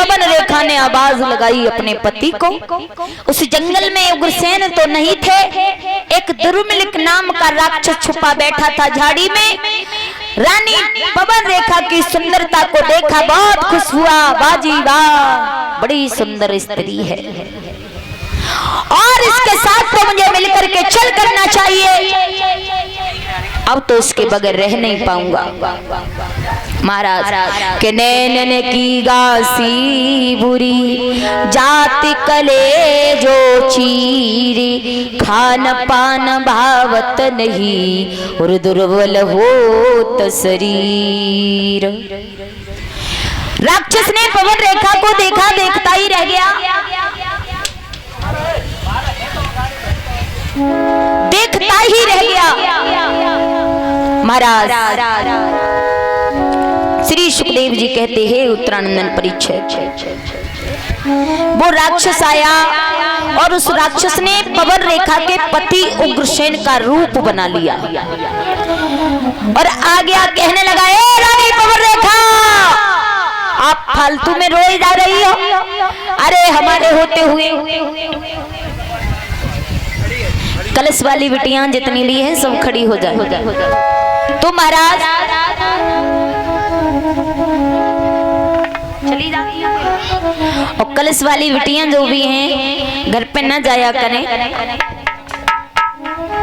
पवन रेखा ने आवाज लगाई अपने पति को। उस जंगल में उग्रसेन तो नहीं थे, एक दुर्मिलिक नाम का राक्षस छुपा बैठा था झाड़ी में। रानी पवन रेखा की सुंदरता को देखा, बहुत खुश हुआ। बाजी वाह, बड़ी सुंदर स्त्री है और इसके साथ तो मुझे मिलकर के चल करना चाहिए, अब तो इसके बगैर रह नहीं पाऊंगा। महाराज के नैनन की गासी बुरी, जाति कले जो चीरी, खान पान भावत नहीं और दुर्बल होत शरीर। राक्षस ने पवन रेखा को देखा, देखता ही रह गया, देखता ही रह गया। महाराज श्री सुखदेव जी कहते हैं उत्तरानंदन परीक्षित, वो राक्षस आया और उस राक्षस ने पवन रेखा के पति उग्रसेन का रूप बना लिया और आ गया, कहने लगा, ए रानी पवन रेखा, आप फालतू में रोई जा रही हो, अरे हमारे होते हुए कलश वाली बिटियां जितनी ली हैं सब खड़ी हो जाए। तो महाराज चली जाती है और कलश वाली बिटियां जो भी हैं घर पे न जाया करें,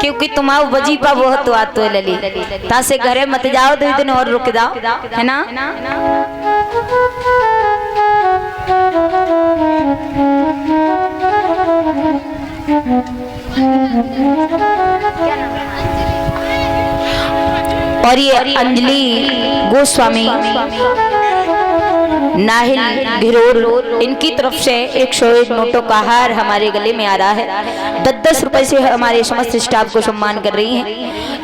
क्योंकि तुम्हारा वजीफा बहुत आतो है लली, तासे घरे मत जाओ, 2 दिन और रुक जाओ, है ना। और ये अंजलि गोस्वामी नाहिल घिरोर, इनकी तरफ से 101 नोटों का हार हमारे गले में आ रहा है। 10-10 रुपए से हमारे समस्त स्टाफ को सम्मान कर रही हैं,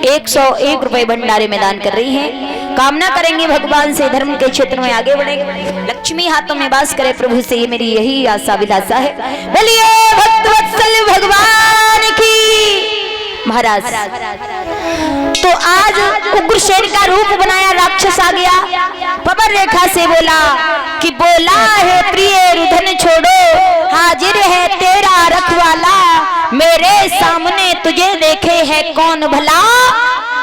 101 रुपए भंडारे में दान कर रही हैं। कामना करेंगे भगवान से धर्म के क्षेत्र में आगे बढ़े, लक्ष्मी हाथों में वास करे प्रभु से, ये मेरी यही आशा विलासा है। बोलिए भक्तवत्सल भगवान की। महाराज तो आज उग्रसेन का रूप बनाया, राक्षस आ गया, पवन रेखा से बोला कि बोला है प्रिय रुधन छोड़ो, हाजिर है तेरा रखवाला, मेरे सामने तुझे देखे है कौन भला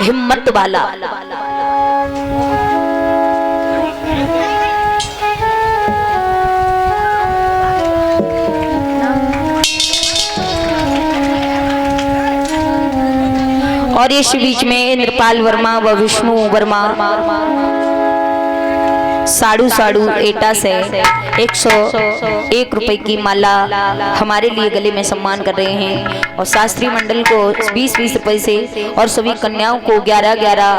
हिम्मत वाला। और इस बीच में इंद्रपाल वर्मा व विष्णु वर्मा साड़ू एटा से 101 रुपए की माला हमारे लिए गले में सम्मान कर रहे हैं और शास्त्री मंडल को 20-20 रुपए से और सभी कन्याओं को 11-11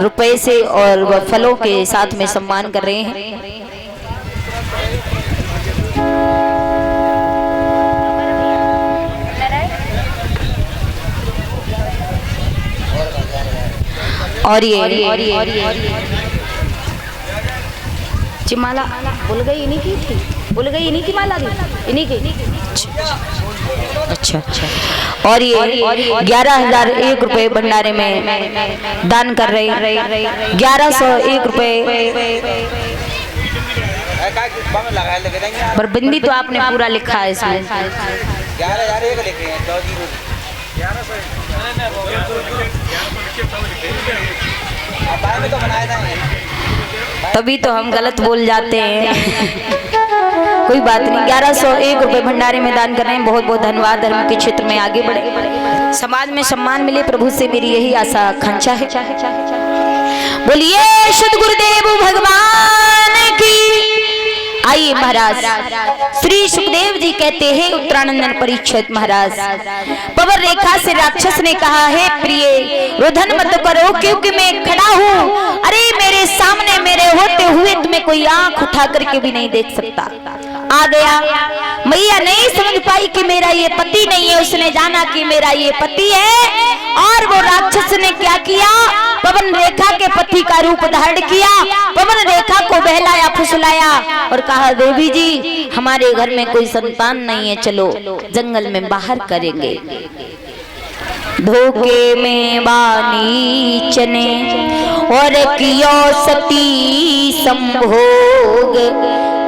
रुपए से और फलों के साथ में सम्मान कर रहे हैं। और ये माला भूल गई, इन्हीं की थी, भूल गई, इन्हीं की माला थी, इन्हीं की। अच्छा। और ये 11,001 रुपए भंडारे में दान कर रहे, 1101 रुपए। पर बिंदी तो आपने पूरा लिखा है इसमें, 11,001 लिखे हैं। तभी तो हम गलत बोल जाते हैं। कोई बात नहीं, 1101 रुपए भंडारे में दान कर रहे हैं, बहुत बहुत धन्यवाद। धर्म के क्षेत्र में आगे बढ़े, समाज में सम्मान मिले, प्रभु से मेरी यही आशा आकांक्षा है। बोलिए शुद्ध गुरुदेव भगवान की। आइए महाराज श्री सुखदेव जी कहते हैं उत्तरानंदन परीक्षित महाराज, पवन रेखा से राक्षस ने कहा है प्रिय रुधन मत करो, क्योंकि मैं खड़ा हूँ, अरे मेरे सामने मेरे होते हुए तुम्हें कोई आंख उठा करके भी नहीं देख सकता। आ गया, मैया नहीं समझ पाई कि मेरा ये पति नहीं है, उसने जाना कि मेरा ये पति है, और वो राक्षस ने क्या किया, पवन रेखा के पति का रूप धारण किया, पवन रेखा को बहलाया फुसलाया और कहा देवी जी हमारे घर में कोई संतान नहीं है, चलो जंगल में बाहर करेंगे। धोखे में बानी चने और कियो सती संभोग,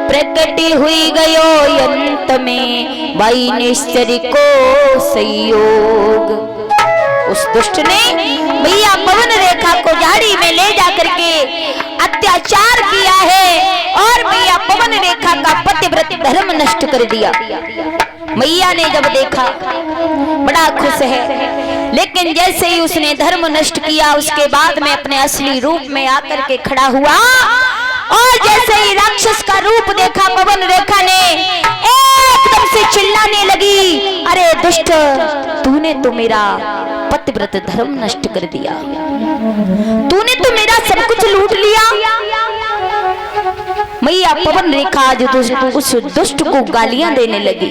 प्रकट हुई गयो अंत में बाई निश्चर को संयोग। उस दुष्ट ने भैया पवन रेखा को झाड़ी में ले जाकर के अत्याचार किया है और मैया पवन रेखा का पतिव्रत धर्म नष्ट कर दिया। मैया ने जब देखा बड़ा खुश है, लेकिन जैसे ही उसने धर्म नष्ट किया उसके बाद में अपने असली रूप में आकर के खड़ा हुआ और जैसे ही राक्षस का रूप देखा पवन रेखा ने एकदम से चिल्लाने लगी, अरे दुष्ट, तूने तो मेरा पतिव्रत धर्म नष्ट कर दिया, तूने तो मेरा सब कुछ लूट लिया। मैया पवन रेखा आज उस दुष्ट को गालियां देने लगी।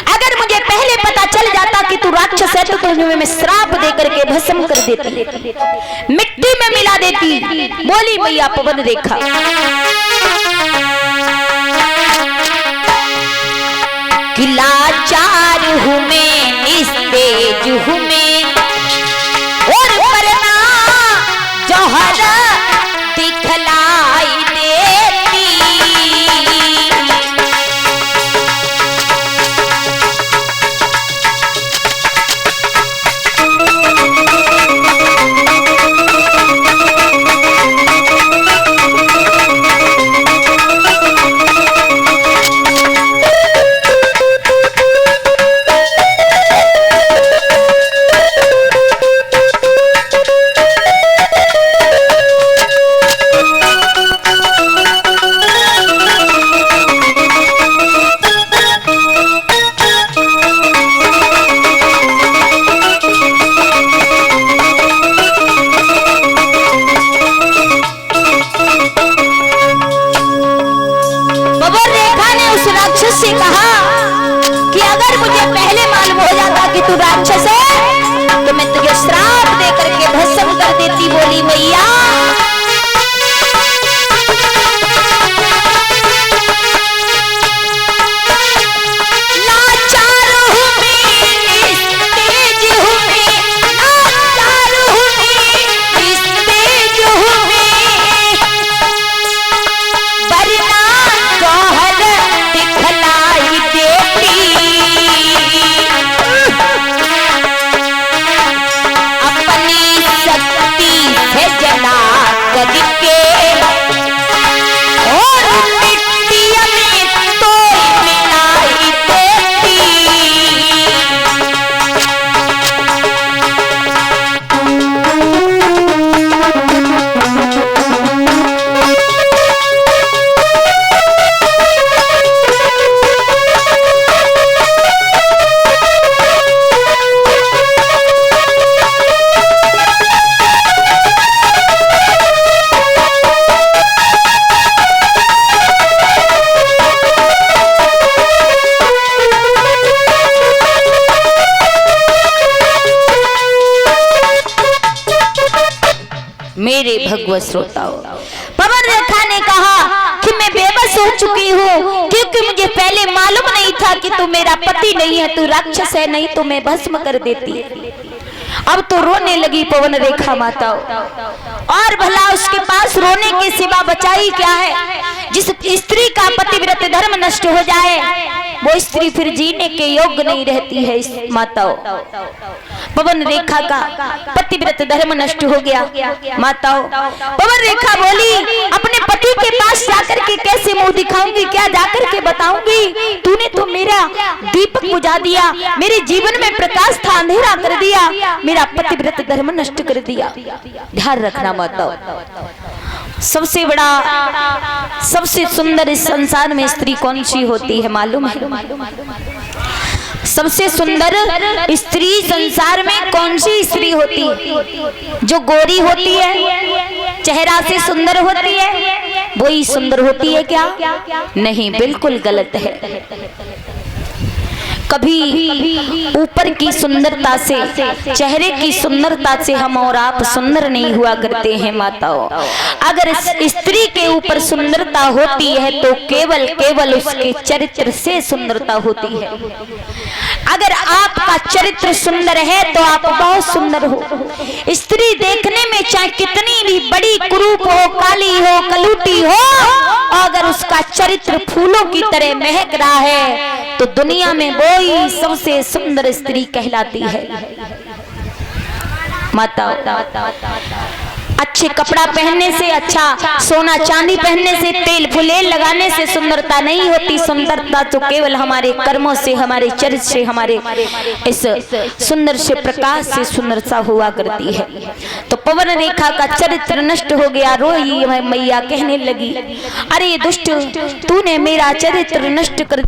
अगर मुझे पहले पता चल जाता कि तू राक्षस है तो तुझे मैं श्राप देकर के भस्म कर देती, मिट्टी में मिला देती। बोली मैया पवन रेखा, कि लाचार हूँ मैं, निस्तेज हूँ मैं, और मरना जौहर दिखलाई देती। राक्षस है तो मैं तुझे श्राप देकर के भस्म कर देती। बोली मैया मेरे भगवत श्रोताओं, पवन रेखा ने कहा कि मैं बेबस हो चुकी हूँ क्योंकि मुझे पहले मालूम नहीं था कि तू मेरा पति नहीं है, तू राक्षस है, नहीं तो मैं भस्म कर देती। अब तो रोने लगी पवन रेखा माता, और भला उसके पास रोने के सिवा बचाई क्या है। जिस स्त्री का पतिव्रत धर्म नष्ट हो जाए वो स्त्री फिर जीने के योग्य नहीं रहती है। माताओं, पवन रेखा का पतिव्रत धर्म नष्ट हो गया। माताओं, पवन रेखा बोली अपने पति के पास जाकर के कैसे मुंह दिखाऊंगी, क्या जाकर के बताऊंगी। तूने तो मेरा दीपक बुझा दिया, मेरे जीवन में प्रकाश था अंधेरा कर दिया, मेरा पतिव्रत धर्म नष्ट कर दिया। ध्यान रखना माताओं, सबसे बड़ा सबसे सुंदर इस संसार में स्त्री कौन सी होती है मालूम है? सबसे सुंदर स्त्री संसार में कौन सी स्त्री होती है? जो गोरी होती है, चेहरा से सुंदर होती है, वही सुंदर होती है क्या? नहीं, बिल्कुल गलत है। कभी ऊपर की सुंदरता से, चेहरे की सुंदरता से हम और आप सुंदर नहीं हुआ करते हैं माताओं। अगर स्त्री के ऊपर सुंदरता होती है तो केवल केवल उसके चरित्र से सुंदरता होती है। अगर आपका चरित्र सुंदर है तो आप बहुत सुंदर हो। स्त्री देखने में चाहे कितनी भी बड़ी कुरूप हो, काली हो, कलूटी हो, अगर उसका चरित्र फूलों की तरह महक रहा है तो दुनिया में वो ही सबसे सुंदर स्त्री कहलाती है। माता अच्छे कपड़ा पहनने से, अच्छा सोना चांदी पहनने से, तेल फुलेल लगाने से सुंदरता नहीं होती। सुंदरता तो केवल हमारे कर्मों से, हमारे चरित्र से, हमारे इस सुंदर से प्रकाश से सुंदरता हुआ करती है। तो पवन रेखा का चरित्र नष्ट हो गया। रोई मैया कहने लगी, अरे दुष्ट, तूने मेरा चरित्र नष्ट कर